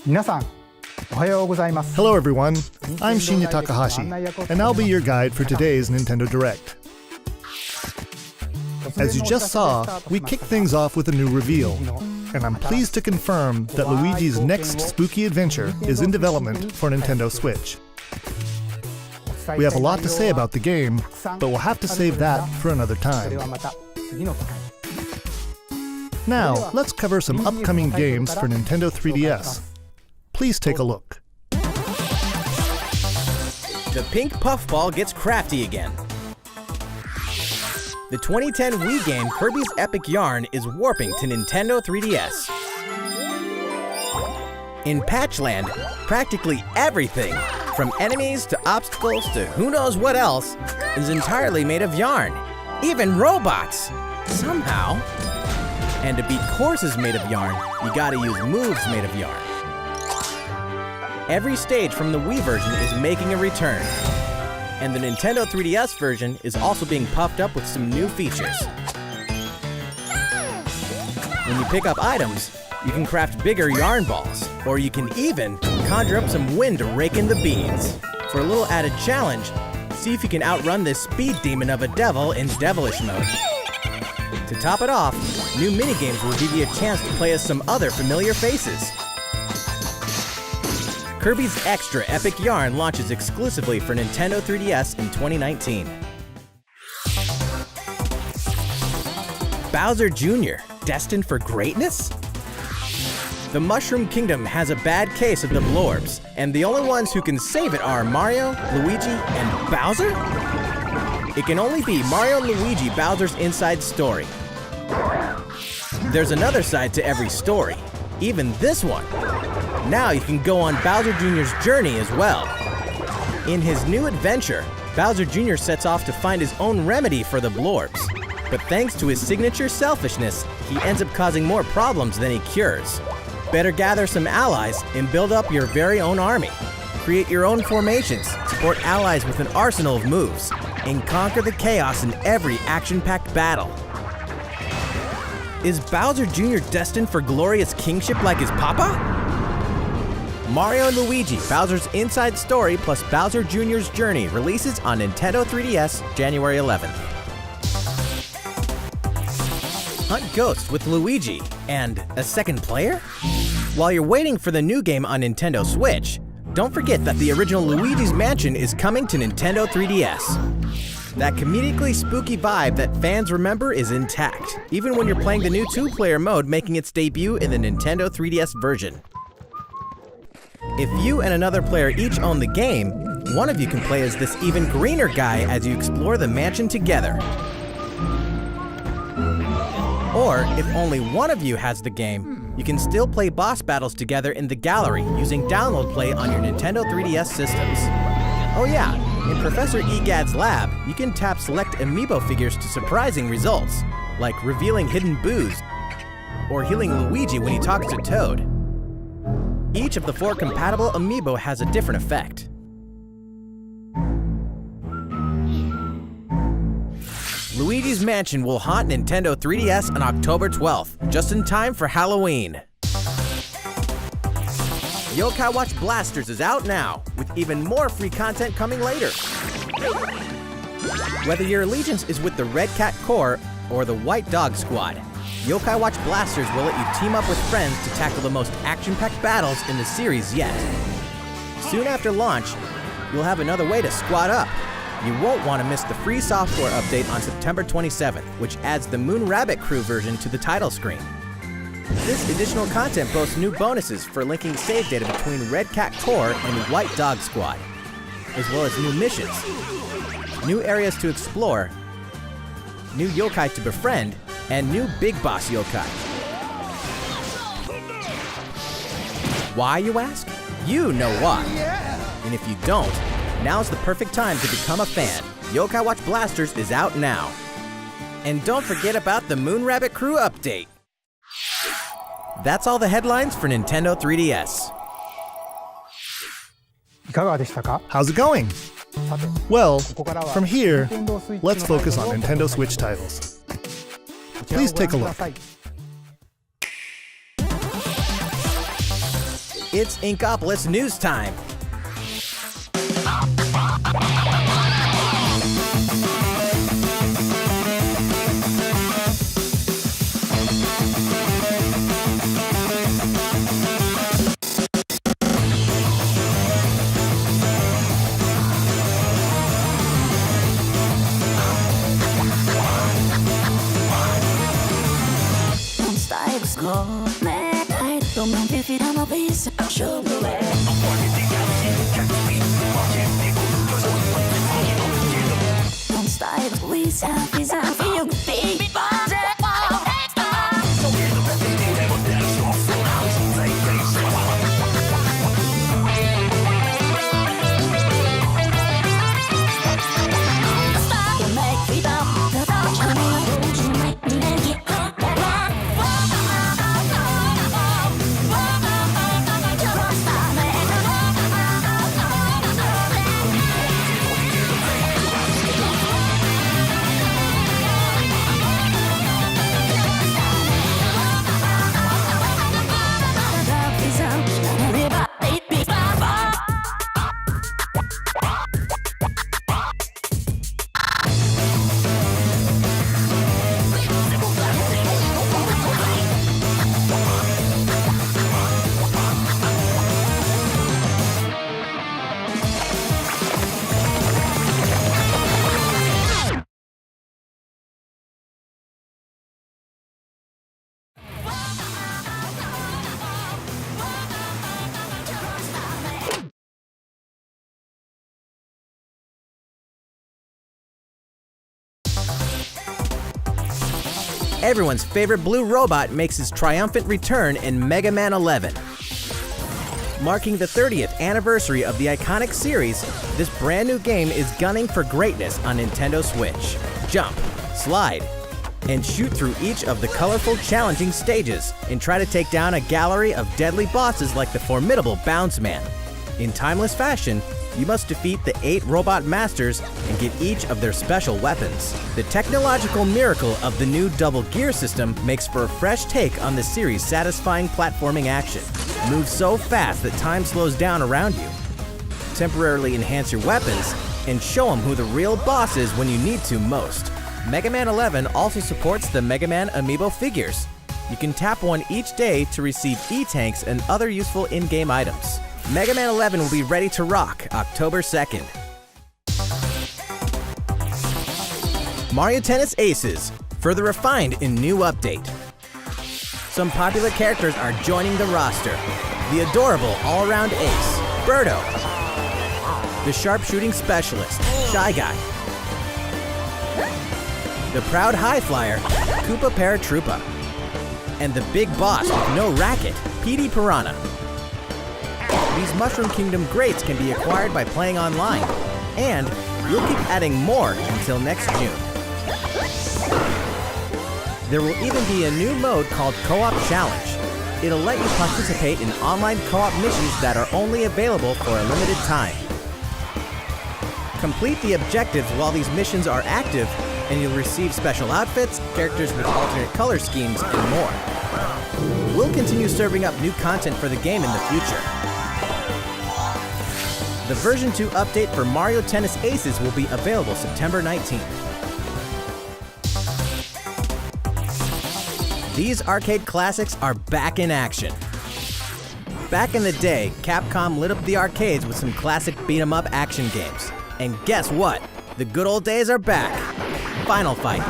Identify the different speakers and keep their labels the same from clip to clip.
Speaker 1: Hello everyone, I'm Shinya Takahashi, and I'll be your guide for today's Nintendo Direct. As you just saw, we kick things off with a new reveal, and I'm pleased to confirm that Luigi's next spooky adventure is in development for Nintendo Switch. We have a lot to say about the game, but we'll have to save that for another time. Now, let's cover some upcoming games for Nintendo 3DS. Please take a look.
Speaker 2: The pink puffball gets crafty again. The 2010 Wii game Kirby's Epic Yarn is warping to Nintendo 3DS. In Patchland, practically everything, from enemies to obstacles to who knows what else, is entirely made of yarn. Even robots! Somehow. And to beat courses made of yarn, you gotta use moves made of yarn. Every stage from the Wii version is making a return. And the Nintendo 3DS version is also being puffed up with some new features. When you pick up items, you can craft bigger yarn balls, or you can even conjure up some wind to rake in the beans. For a little added challenge, see if you can outrun this speed demon of a devil in devilish mode. To top it off, new minigames will give you a chance to play as some other familiar faces. Kirby's Extra Epic Yarn launches exclusively for Nintendo 3DS in 2019. Bowser Jr., destined for greatness? The Mushroom Kingdom has a bad case of the blorbs, and the only ones who can save it are Mario, Luigi, and Bowser? It can only be Mario and Luigi Bowser's inside story. There's another side to every story, even this one. Now you can go on Bowser Jr.'s journey as well. In his new adventure, Bowser Jr. sets off to find his own remedy for the blorbs. But thanks to his signature selfishness, he ends up causing more problems than he cures. Better gather some allies and build up your very own army. Create your own formations, support allies with an arsenal of moves, and conquer the chaos in every action-packed battle. Is Bowser Jr. destined for glorious kingship like his papa? Mario & Luigi, Bowser's Inside Story plus Bowser Jr.'s Journey releases on Nintendo 3DS January 11th. Hunt Ghosts with Luigi and a second player? While you're waiting for the new game on Nintendo Switch, don't forget that the original Luigi's Mansion is coming to Nintendo 3DS. That comedically spooky vibe that fans remember is intact, even when you're playing the new two-player mode making its debut in the Nintendo 3DS version. If you and another player each own the game, one of you can play as this even greener guy as you explore the mansion together. Or, if only one of you has the game, you can still play boss battles together in the gallery using Download Play on your Nintendo 3DS systems. Oh yeah, in Professor Egad's lab, you can tap select amiibo figures to surprising results, like revealing hidden boos, or healing Luigi when he talks to Toad. Each of the 4 compatible amiibo has a different effect. Luigi's Mansion will haunt Nintendo 3DS on October 12th, just in time for Halloween. Yokai Watch Blasters is out now, with even more free content coming later. Whether your allegiance is with the Red Cat Corps or the White Dog Squad, Yokai Watch Blasters will let you team up with friends to tackle the most action-packed battles in the series yet. Soon after launch, you'll have another way to squad up. You won't want to miss the free software update on September 27th, which adds the Moon Rabbit Crew version to the title screen. This additional content boasts new bonuses for linking save data between Red Cat Corps and White Dog Squad, as well as new missions, new areas to explore, new yokai to befriend, and new Big Boss yokai. Why, you ask? You know why. And if you don't, now's the perfect time to become a fan. Yokai Watch Blasters is out now. And don't forget about the Moon Rabbit Crew update. That's all the headlines for Nintendo 3DS.
Speaker 1: How's it going? Well, from here, let's focus on Nintendo Switch titles. Please take a look.
Speaker 2: It's Inkopolis News Time. Everyone's favorite blue robot makes his triumphant return in Mega Man 11. Marking the 30th anniversary of the iconic series, this brand new game is gunning for greatness on Nintendo Switch. Jump, slide, and shoot through each of the colorful, challenging stages and try to take down a gallery of deadly bosses like the formidable Bounce Man. In timeless fashion, you must defeat the 8 robot masters and get each of their special weapons. The technological miracle of the new double gear system makes for a fresh take on the series' satisfying platforming action. Move so fast that time slows down around you. Temporarily enhance your weapons and show them who the real boss is when you need to most. Mega Man 11 also supports the Mega Man amiibo figures. You can tap one each day to receive E-tanks and other useful in-game items. Mega Man 11 will be ready to rock October 2nd. Mario Tennis Aces, further refined in new update. Some popular characters are joining the roster. The adorable all-around ace, Birdo. The sharpshooting specialist, Shy Guy. The proud high flyer, Koopa Paratroopa. And the big boss with no racket, Petey Piranha. These Mushroom Kingdom greats can be acquired by playing online, and we'll keep adding more until next June. There will even be a new mode called Co-op Challenge. It'll let you participate in online co-op missions that are only available for a limited time. Complete the objectives while these missions are active, and you'll receive special outfits, characters with alternate color schemes, and more. We'll continue serving up new content for the game in the future. The version 2 update for Mario Tennis Aces will be available September 19th. These arcade classics are back in action. Back in the day, Capcom lit up the arcades with some classic beat-em-up action games. And guess what? The good old days are back. Final Fight,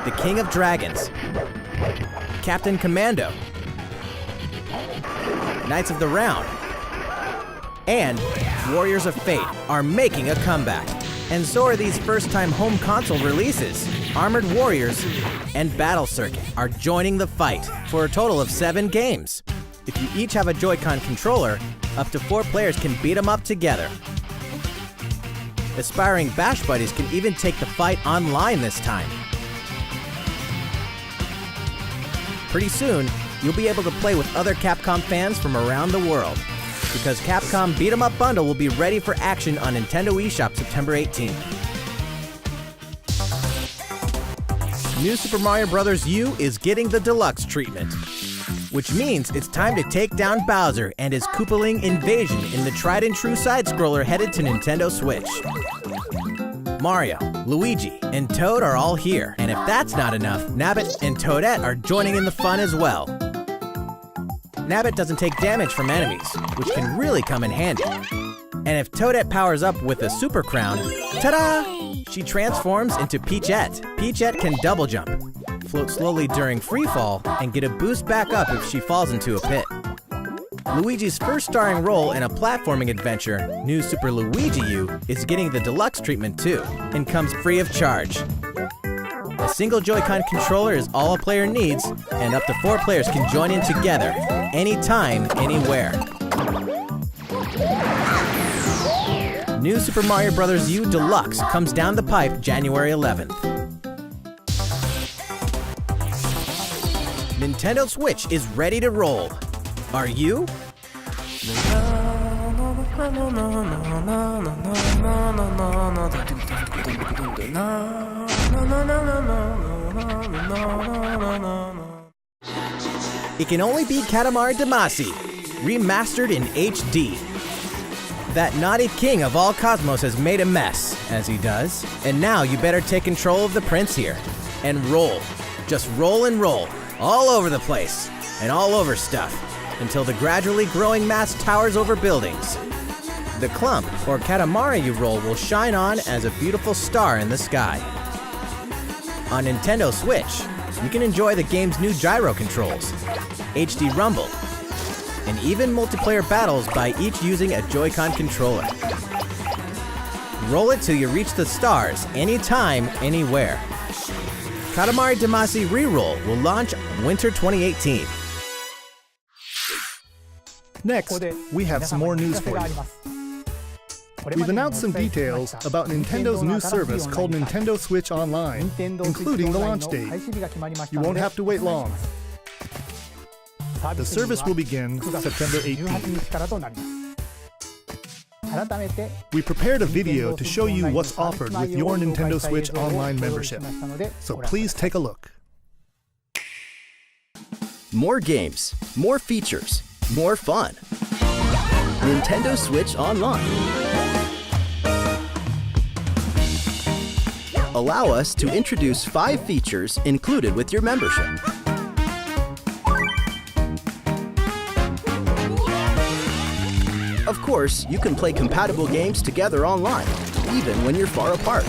Speaker 2: The King of Dragons, Captain Commando, Knights of the Round, and Warriors of Fate are making a comeback. And so are these first-time home console releases. Armored Warriors and Battle Circuit are joining the fight for a total of 7 games. If you each have a Joy-Con controller, up to 4 players can beat them up together. Aspiring Bash Buddies can even take the fight online this time. Pretty soon, you'll be able to play with other Capcom fans from around the world, because Capcom Beat 'em Up Bundle will be ready for action on Nintendo eShop September 18th. New Super Mario Bros. U is getting the Deluxe treatment. which means it's time to take down Bowser and his Koopaling invasion in the tried and true side-scroller headed to Nintendo Switch. Mario, Luigi, and Toad are all here, and if that's not enough, Nabbit and Toadette are joining in the fun as well. Nabbit doesn't take damage from enemies, which can really come in handy. And if Toadette powers up with a Super Crown, ta-da! She transforms into Peachette. Peachette can double jump, float slowly during free fall, and get a boost back up if she falls into a pit. Luigi's first starring role in a platforming adventure, New Super Luigi U, is getting the Deluxe treatment too, and comes free of charge. A single Joy-Con controller is all a player needs, and up to 4 players can join in together, anytime, anywhere. New Super Mario Bros. U Deluxe comes down the pipe January 11th. Nintendo Switch is ready to roll. Are you? It can only be Katamari Damacy, remastered in HD. That naughty king of all cosmos has made a mess, as he does, and now you better take control of the prince here. And roll. Just roll and roll, all over the place, and all over stuff, until the gradually growing mass towers over buildings. The clump, or Katamari you roll, will shine on as a beautiful star in the sky. On Nintendo Switch, you can enjoy the game's new gyro controls, HD rumble, and even multiplayer battles by each using a Joy-Con controller. Roll it till you reach the stars, anytime, anywhere. Katamari Damacy REROLL will launch winter 2018.
Speaker 1: Next, we have some more news for you. We've announced some details about Nintendo's new service called Nintendo Switch Online, including the launch date. You won't have to wait long. The service will begin September 18th. We prepared a video to show you what's offered with your Nintendo Switch Online membership, so please take a look.
Speaker 3: More games, more features, more fun. Nintendo Switch Online. Allow us to introduce 5 features included with your membership. Of course, you can play compatible games together online, even when you're far apart.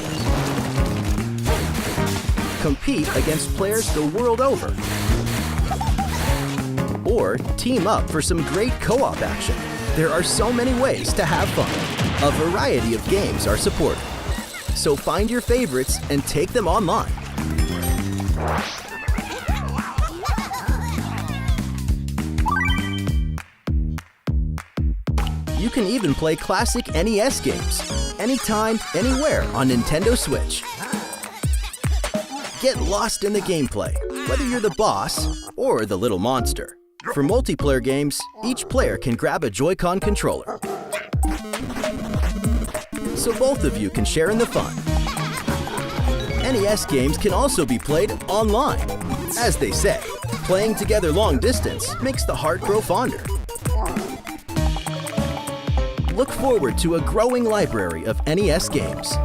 Speaker 3: Compete against players the world over. Or team up for some great co-op action. There are so many ways to have fun. A variety of games are supported. So find your favorites and take them online. You can even play classic NES games, anytime, anywhere on Nintendo Switch. Get lost in the gameplay, whether you're the boss or the little monster. For multiplayer games, each player can grab a Joy-Con controller, so both of you can share in the fun. NES games can also be played online. As they say, playing together long distance makes the heart grow fonder. Look forward to a growing library of NES games.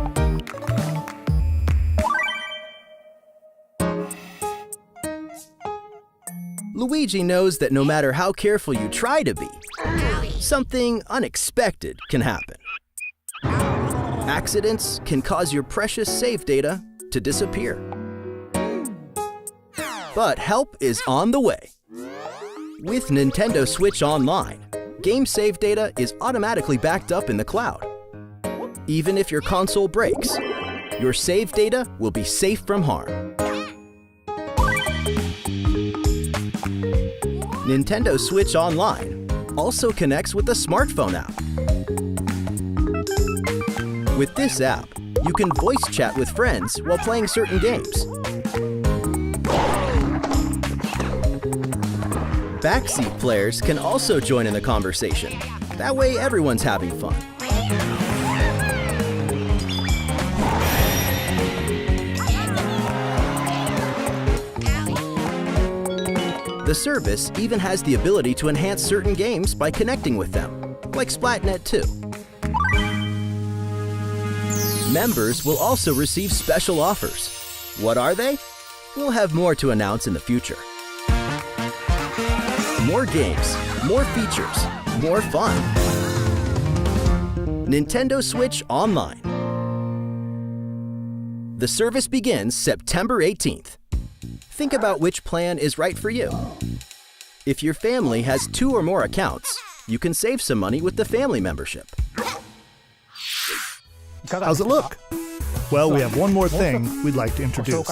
Speaker 3: Luigi knows that no matter how careful you try to be, something unexpected can happen. Accidents can cause your precious save data to disappear. But help is on the way. With Nintendo Switch Online, game save data is automatically backed up in the cloud. Even if your console breaks, your save data will be safe from harm. Nintendo Switch Online also connects with the smartphone app. With this app, you can voice chat with friends while playing certain games. Backseat players can also join in the conversation. That way everyone's having fun. The service even has the ability to enhance certain games by connecting with them, like Splatnet 2. Members will also receive special offers. What are they? We'll have more to announce in the future. More games, more features, more fun. Nintendo Switch Online. The service begins September 18th. Think about which plan is right for you. If your family has 2 or more accounts, you can save some money with the family membership.
Speaker 1: How's it look? Well, we have one more thing we'd like to introduce.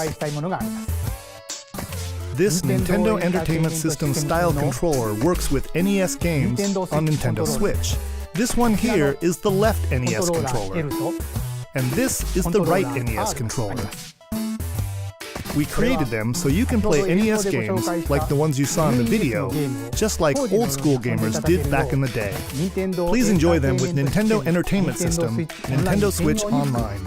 Speaker 1: This Nintendo Entertainment System style controller works with NES games on Nintendo Switch. This one here is the left NES controller, and this is the right NES controller. We created them so you can play NES games like the ones you saw in the video, just like old school gamers did back in the day. Please enjoy them with Nintendo Entertainment System, Nintendo Switch Online.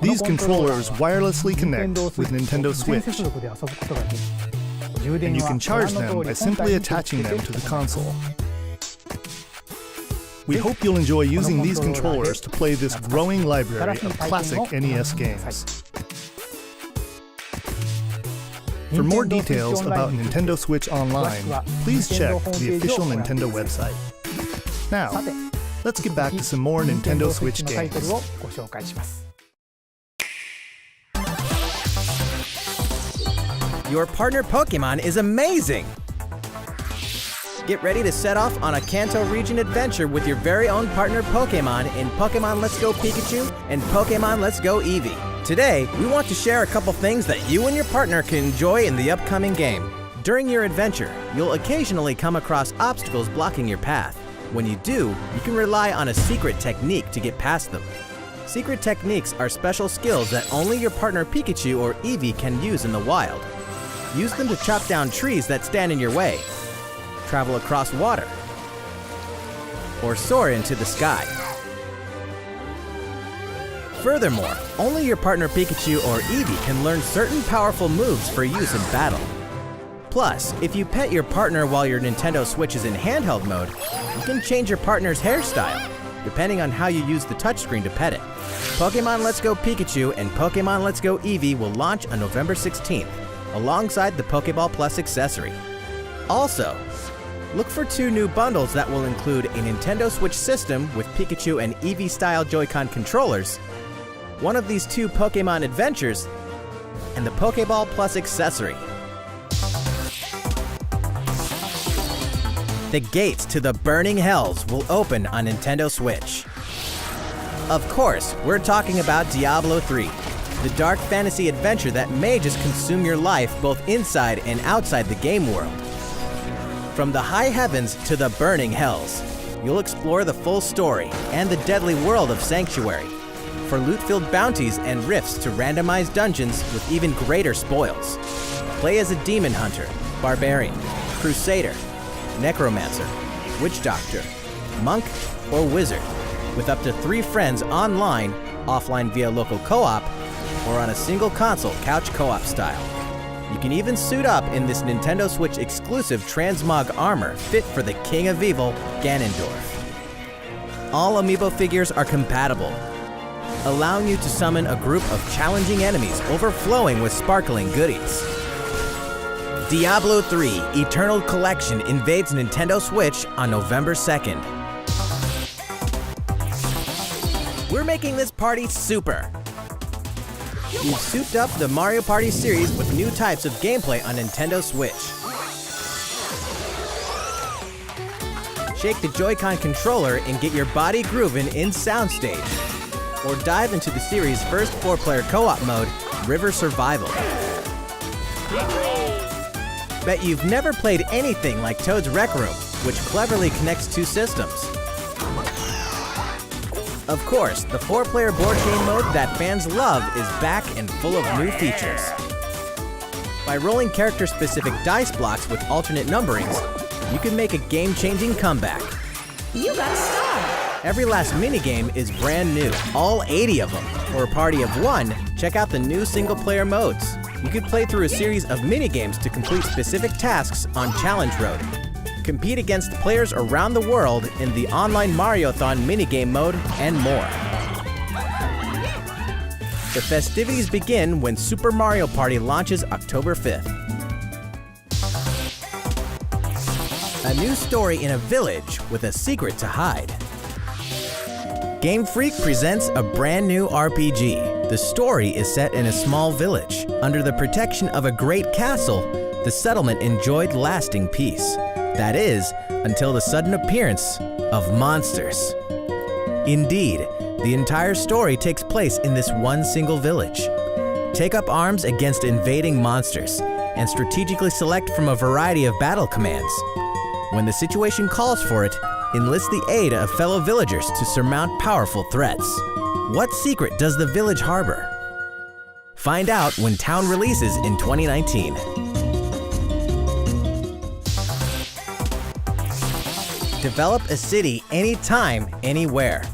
Speaker 1: These controllers wirelessly connect with Nintendo Switch, and you can charge them by simply attaching them to the console. We hope you'll enjoy using these controllers to play this growing library of classic NES games. For more details about Nintendo Switch Online, please check the official Nintendo website. Now, let's get back to some more Nintendo Switch games.
Speaker 2: Your partner Pokémon is amazing! Get ready to set off on a Kanto region adventure with your very own partner Pokémon in Pokémon Let's Go Pikachu and Pokémon Let's Go Eevee. Today, we want to share a couple things that you and your partner can enjoy in the upcoming game. During your adventure, you'll occasionally come across obstacles blocking your path. When you do, you can rely on a secret technique to get past them. Secret techniques are special skills that only your partner Pikachu or Eevee can use in the wild. Use them to chop down trees that stand in your way, travel across water, or soar into the sky. Furthermore, only your partner Pikachu or Eevee can learn certain powerful moves for use in battle. Plus, if you pet your partner while your Nintendo Switch is in handheld mode, you can change your partner's hairstyle, depending on how you use the touchscreen to pet it. Pokémon Let's Go Pikachu and Pokémon Let's Go Eevee will launch on November 16th, alongside the Pokéball Plus accessory. Also, look for 2 new bundles that will include a Nintendo Switch system with Pikachu and Eevee-style Joy-Con controllers, one of these 2 Pokémon adventures, and the Pokéball Plus accessory. The gates to the Burning Hells will open on Nintendo Switch. Of course, we're talking about Diablo 3, the dark fantasy adventure that may just consume your life both inside and outside the game world. From the high heavens to the burning hells, you'll explore the full story and the deadly world of Sanctuary, for loot-filled bounties and rifts to randomized dungeons with even greater spoils. Play as a demon hunter, barbarian, crusader, necromancer, witch doctor, monk, or wizard, with up to 3 friends online, offline via local co-op, or on a single console couch co-op style. You can even suit up in this Nintendo Switch exclusive Transmog armor fit for the King of Evil, Ganondorf. All amiibo figures are compatible, allowing you to summon a group of challenging enemies overflowing with sparkling goodies. Diablo 3 Eternal Collection invades Nintendo Switch on November 2nd. We're making this party super! We've souped up the Mario Party series with new types of gameplay on Nintendo Switch. Shake the Joy-Con controller and get your body grooving in Soundstage. Or dive into the series' first 4-player co-op mode, River Survival. Bet you've never played anything like Toad's Rec Room, which cleverly connects 2 systems. Of course, the 4-player board game mode that fans love is back and full of new features. By rolling character-specific dice blocks with alternate numberings, you can make a game-changing comeback.
Speaker 4: You got a star!
Speaker 2: Every last minigame is brand new, all 80 of them. For a party of 1, check out the new single-player modes. You could play through a series of mini-games to complete specific tasks on Challenge Road. Compete against players around the world in the online Mario-thon minigame mode, and more. The festivities begin when Super Mario Party launches October 5th. A new story in a village with a secret to hide. Game Freak presents a brand new RPG. The story is set in a small village. Under the protection of a great castle, the settlement enjoyed lasting peace. That is, until the sudden appearance of monsters. Indeed, the entire story takes place in this one single village. Take up arms against invading monsters, and strategically select from a variety of battle commands. When the situation calls for it, enlist the aid of fellow villagers to surmount powerful threats. What secret does the village harbor? Find out when Town releases in 2019. Develop a city anytime, anywhere.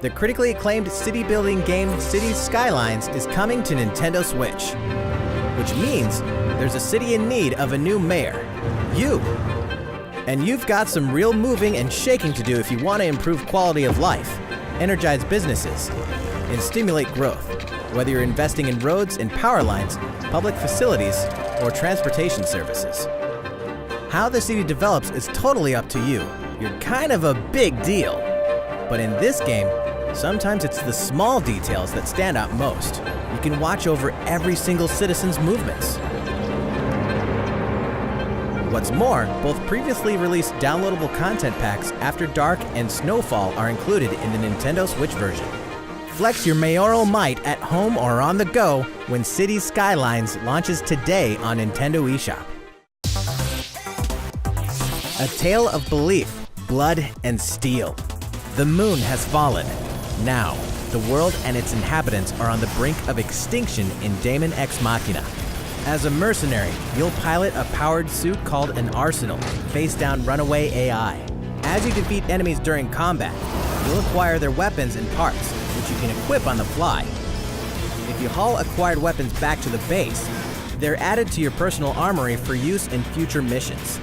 Speaker 2: The critically acclaimed city-building game Cities Skylines is coming to Nintendo Switch, which means there's a city in need of a new mayor, you. And you've got some real moving and shaking to do if you want to improve quality of life, energize businesses, and stimulate growth, whether you're investing in roads and power lines, public facilities, or transportation services. How the city develops is totally up to you. You're kind of a big deal. But in this game, sometimes it's the small details that stand out most. You can watch over every single citizen's movements. What's more, both previously released downloadable content packs After Dark and Snowfall are included in the Nintendo Switch version. Flex your mayoral might at home or on the go when Cities Skylines launches today on Nintendo eShop. A tale of belief, blood, and steel. The moon has fallen. Now, the world and its inhabitants are on the brink of extinction in Daemon X Machina. As a mercenary, you'll pilot a powered suit called an Arsenal, face down runaway AI. As you defeat enemies during combat, you'll acquire their weapons and parts, which you can equip on the fly. If you haul acquired weapons back to the base, they're added to your personal armory for use in future missions.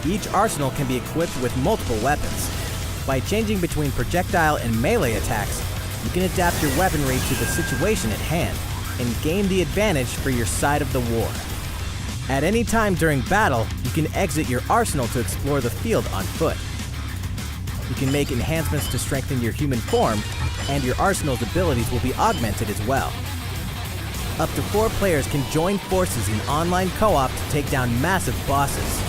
Speaker 2: Each arsenal can be equipped with multiple weapons. By changing between projectile and melee attacks, you can adapt your weaponry to the situation at hand and gain the advantage for your side of the war. At any time during battle, you can exit your arsenal to explore the field on foot. You can make enhancements to strengthen your human form, and your arsenal's abilities will be augmented as well. Up to 4 players can join forces in online co-op to take down massive bosses.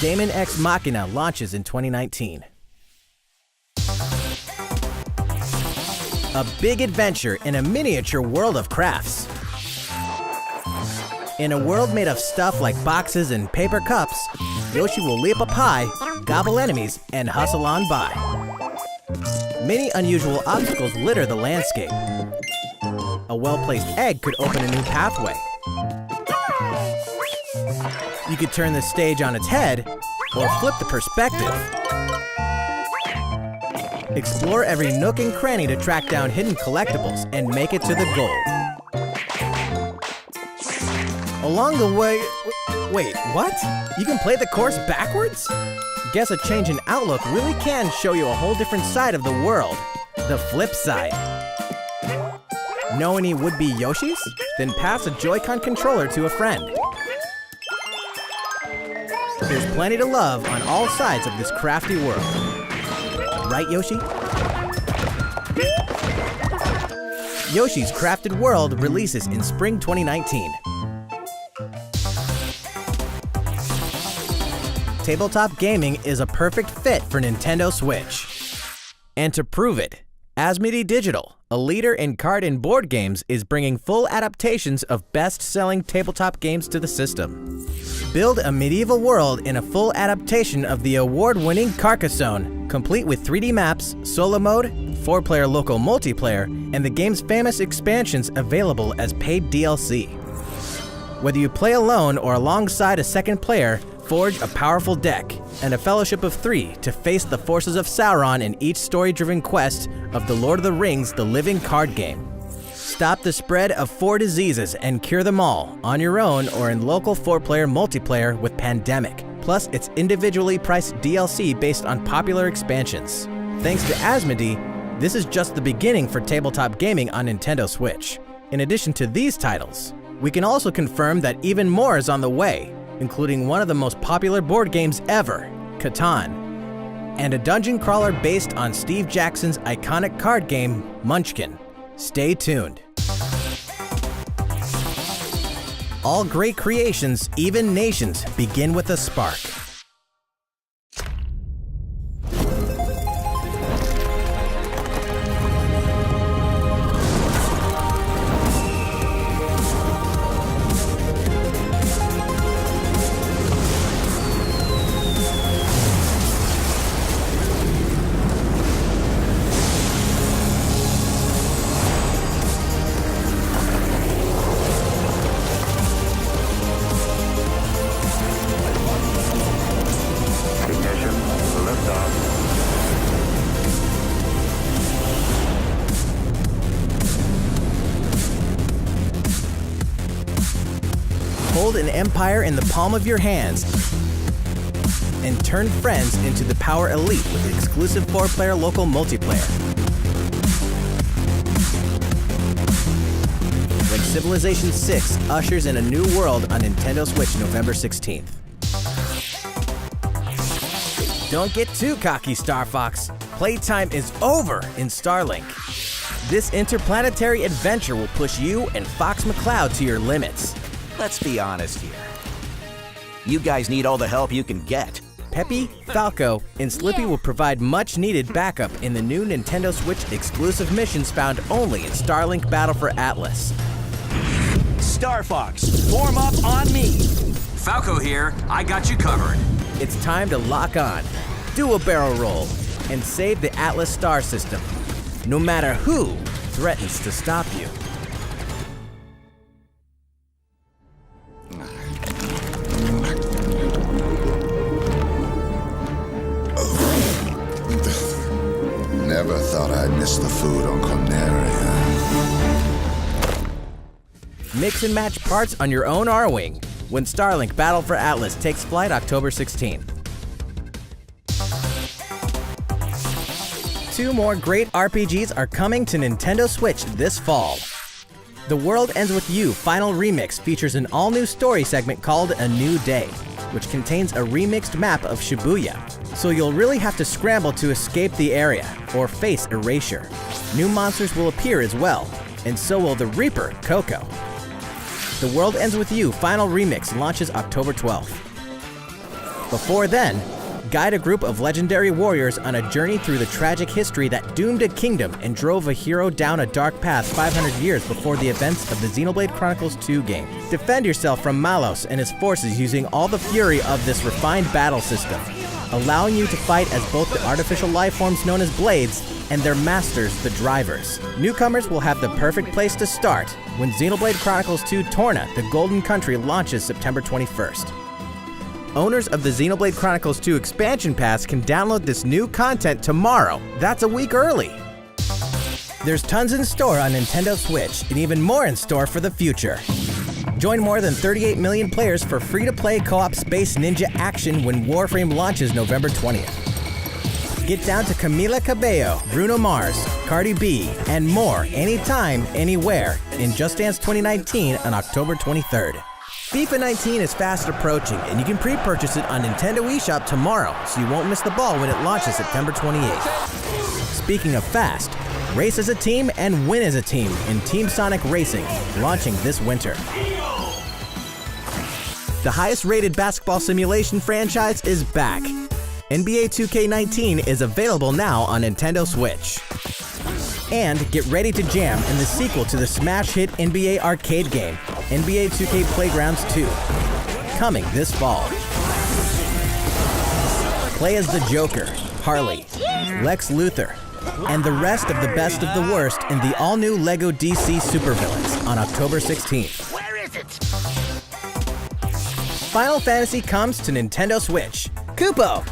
Speaker 2: Daemon X Machina launches in 2019. A big adventure in a miniature world of crafts. In a world made of stuff like boxes and paper cups, Yoshi will leap up high, gobble enemies, and hustle on by. Many unusual obstacles litter the landscape. A well-placed egg could open a new pathway. You could turn the stage on its head, or flip the perspective. Explore every nook and cranny to track down hidden collectibles and make it to the goal. Along the way... Wait, what? You can play the course backwards? Guess a change in outlook really can show you a whole different side of the world. The flip side. Know any would-be Yoshis? Then pass a Joy-Con controller to a friend. There's plenty to love on all sides of this crafty world. Right, Yoshi? Yoshi's Crafted World releases in spring 2019. Tabletop gaming is a perfect fit for Nintendo Switch. And to prove it, Asmodee Digital, a leader in card and board games, is bringing full adaptations of best-selling tabletop games to the system. Build a medieval world in a full adaptation of the award-winning Carcassonne, complete with 3D maps, solo mode, 4-player local multiplayer, and the game's famous expansions available as paid DLC. Whether you play alone or alongside a second player, Forge a powerful deck and a fellowship of 3 to face the forces of Sauron in each story-driven quest of The Lord of the Rings: The Living Card Game. Stop the spread of 4 diseases and cure them all on your own or in local 4-player multiplayer with Pandemic. Plus, it's individually priced DLC based on popular expansions. Thanks to Asmodee, this is just the beginning for tabletop gaming on Nintendo Switch. In addition to these titles, we can also confirm that even more is on the way, including one of the most popular board games ever, Catan, and a dungeon crawler based on Steve Jackson's iconic card game, Munchkin. Stay tuned. All great creations, even nations, begin with a spark. Hold an empire in the palm of your hands and turn friends into the Power Elite with exclusive 4-player local multiplayer. When Civilization 6 ushers in a new world on Nintendo Switch November 16th. Don't get too cocky, Star Fox. Playtime is over in Starlink. This interplanetary adventure will push you and Fox McCloud to your limits.
Speaker 5: Let's be honest here. You guys need all the help you can get.
Speaker 2: Peppy, Falco, and Slippy will provide much-needed backup in the new Nintendo Switch exclusive missions found only in Starlink Battle for Atlas.
Speaker 5: Star Fox, form up on me.
Speaker 6: Falco here, I got you covered.
Speaker 2: It's time to lock on, do a barrel roll, and save the Atlas star system, no matter who threatens to stop you.
Speaker 7: Never thought I'd miss the food on Corneria.
Speaker 2: Mix and match parts on your own R-Wing when Starlink Battle for Atlas takes flight October 16th. 2 more great RPGs are coming to Nintendo Switch this fall. The World Ends With You Final Remix features an all-new story segment called A New Day, which contains a remixed map of Shibuya, so you'll really have to scramble to escape the area or face erasure. New monsters will appear as well, and so will the Reaper, Coco. The World Ends With You Final Remix launches October 12th. Before then, guide a group of legendary warriors on a journey through the tragic history that doomed a kingdom and drove a hero down a dark path 500 years before the events of the Xenoblade Chronicles 2 game. Defend yourself from Malos and his forces using all the fury of this refined battle system, allowing you to fight as both the artificial life forms known as blades and their masters, the drivers. Newcomers will have the perfect place to start when Xenoblade Chronicles 2 Torna, the Golden Country launches September 21st. Owners of the Xenoblade Chronicles 2 expansion pass can download this new content tomorrow. That's a week early. There's tons in store on Nintendo Switch and even more in store for the future. Join more than 38 million players for free-to-play co-op Space Ninja action when Warframe launches November 20th. Get down to Camila Cabello, Bruno Mars, Cardi B, and more anytime, anywhere in Just Dance 2019 on October 23rd. FIFA 19 is fast approaching, and you can pre-purchase it on Nintendo eShop tomorrow, so you won't miss the ball when it launches September 28th. Speaking of fast, race as a team and win as a team in Team Sonic Racing, launching this winter. The highest-rated basketball simulation franchise is back. NBA 2K19 is available now on Nintendo Switch. And get ready to jam in the sequel to the smash hit NBA arcade game, NBA 2K Playgrounds 2, coming this fall. Play as the Joker, Harley, Lex Luthor, and the rest of the best of the worst in the all-new LEGO DC Super-Villiains on October 16th.
Speaker 5: Where is it?
Speaker 2: Final Fantasy comes to Nintendo Switch. Kupo!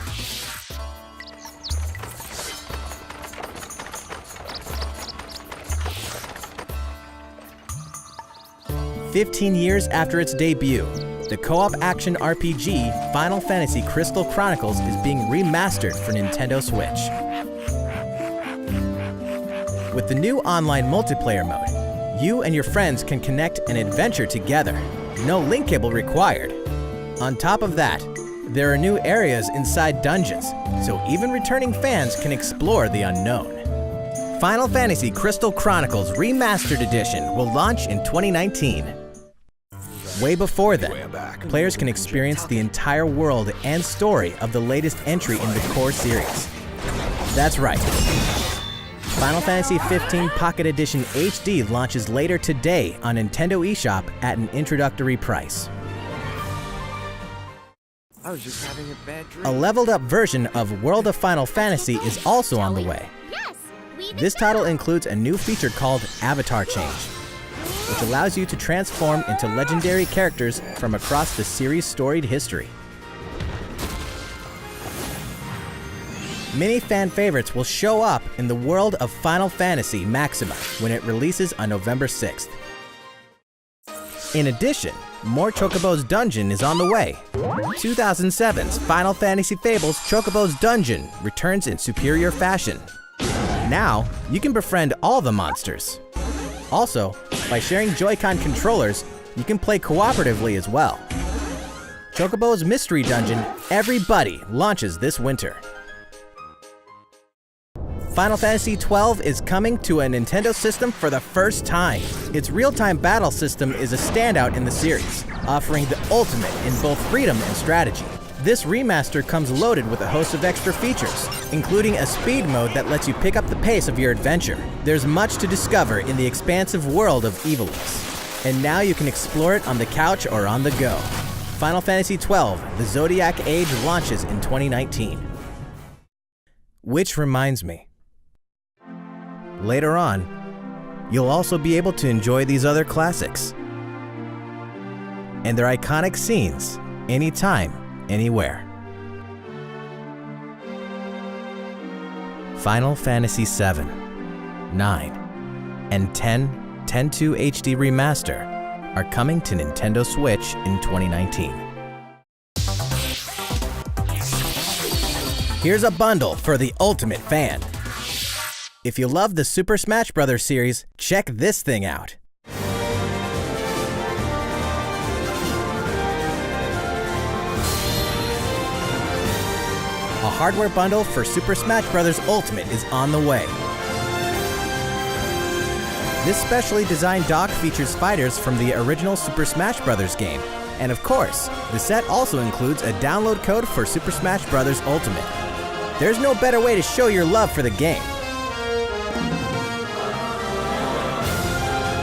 Speaker 2: "15 years after its debut, the co-op action RPG Final Fantasy Crystal Chronicles is being remastered for Nintendo Switch. With the new online multiplayer mode, you and your friends can connect and adventure together. No link cable required. On top of that, there are new areas inside dungeons, so even returning fans can explore the unknown. Final Fantasy Crystal Chronicles Remastered Edition will launch in 2019. Way before then, players can experience the entire world and story of the latest entry in the core series. That's right. Final Fantasy XV Pocket Edition HD launches later today on Nintendo eShop at an introductory price.
Speaker 8: I was just having a bad dream.
Speaker 2: A leveled up version of World of Final Fantasy is also on the way. This title includes a new feature called Avatar Change, which allows you to transform into legendary characters from across the series' storied history. Many fan favorites will show up in the world of Final Fantasy Maxima when it releases on November 6th. In addition, more Chocobo's Dungeon is on the way. 2007's Final Fantasy Fables Chocobo's Dungeon returns in superior fashion. Now, you can befriend all the monsters. Also, by sharing Joy-Con controllers, you can play cooperatively as well. Chocobo's Mystery Dungeon Everybody launches this winter. Final Fantasy XII is coming to a Nintendo system for the first time. Its real-time battle system is a standout in the series, offering the ultimate in both freedom and strategy. This remaster comes loaded with a host of extra features, including a speed mode that lets you pick up the pace of your adventure. There's much to discover in the expansive world of Ivalice, and now you can explore it on the couch or on the go. Final Fantasy XII: The Zodiac Age launches in 2019. Which reminds me, later on, you'll also be able to enjoy these other classics and their iconic scenes anytime, anywhere. Final Fantasy VII, 9, and 10/2 HD Remaster are coming to Nintendo Switch in 2019. Here's a bundle for the ultimate fan. If you love the Super Smash Bros. Series, check this thing out. A hardware bundle for Super Smash Bros. Ultimate is on the way. This specially designed dock features fighters from the original Super Smash Bros. Game. And of course, the set also includes a download code for Super Smash Bros. Ultimate. There's no better way to show your love for the game.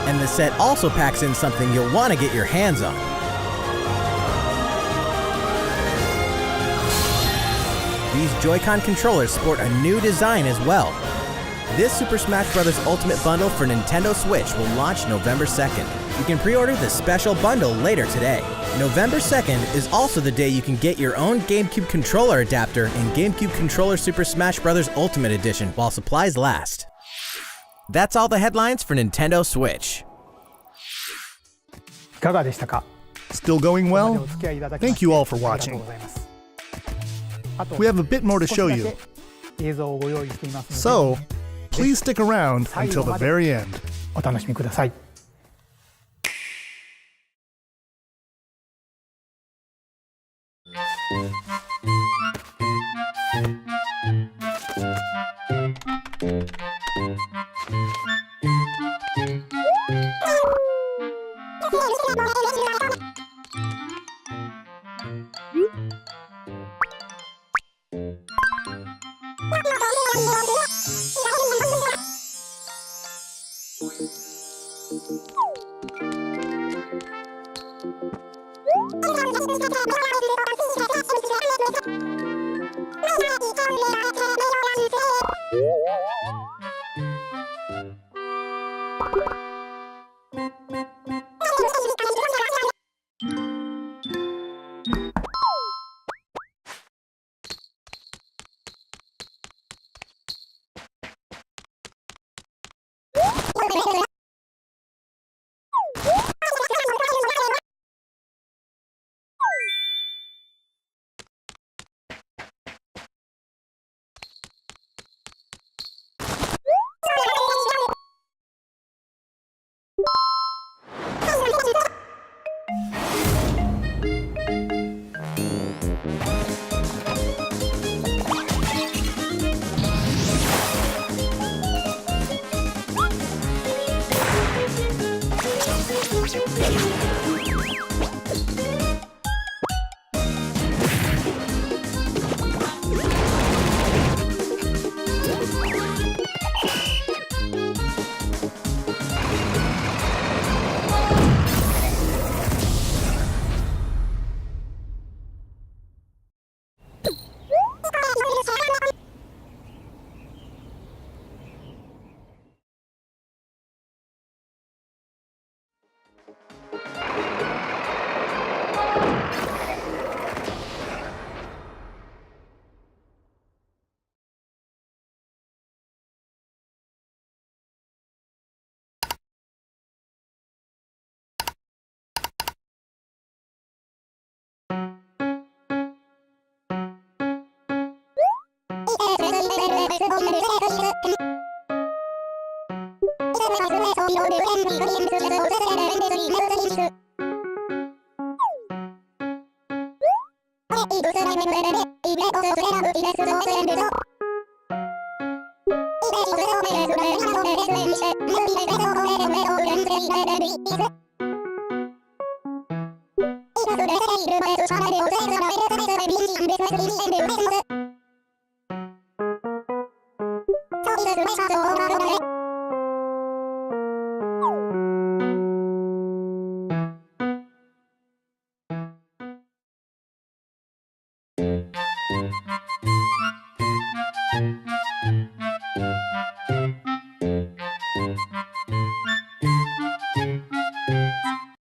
Speaker 2: And the set also packs in something you'll want to get your hands on. These Joy-Con controllers sport a new design as well. This Super Smash Bros. Ultimate bundle for Nintendo Switch will launch November 2nd. You can pre-order the special bundle later today. November 2nd is also the day you can get your own GameCube controller adapter in GameCube Controller Super Smash Bros. Ultimate Edition while supplies last. That's all the headlines for Nintendo Switch.
Speaker 9: いかがでしたか?
Speaker 1: Still going well? Thank you all for watching. We have a bit more to show you. So, please stick around until the very end.
Speaker 9: お楽しみください.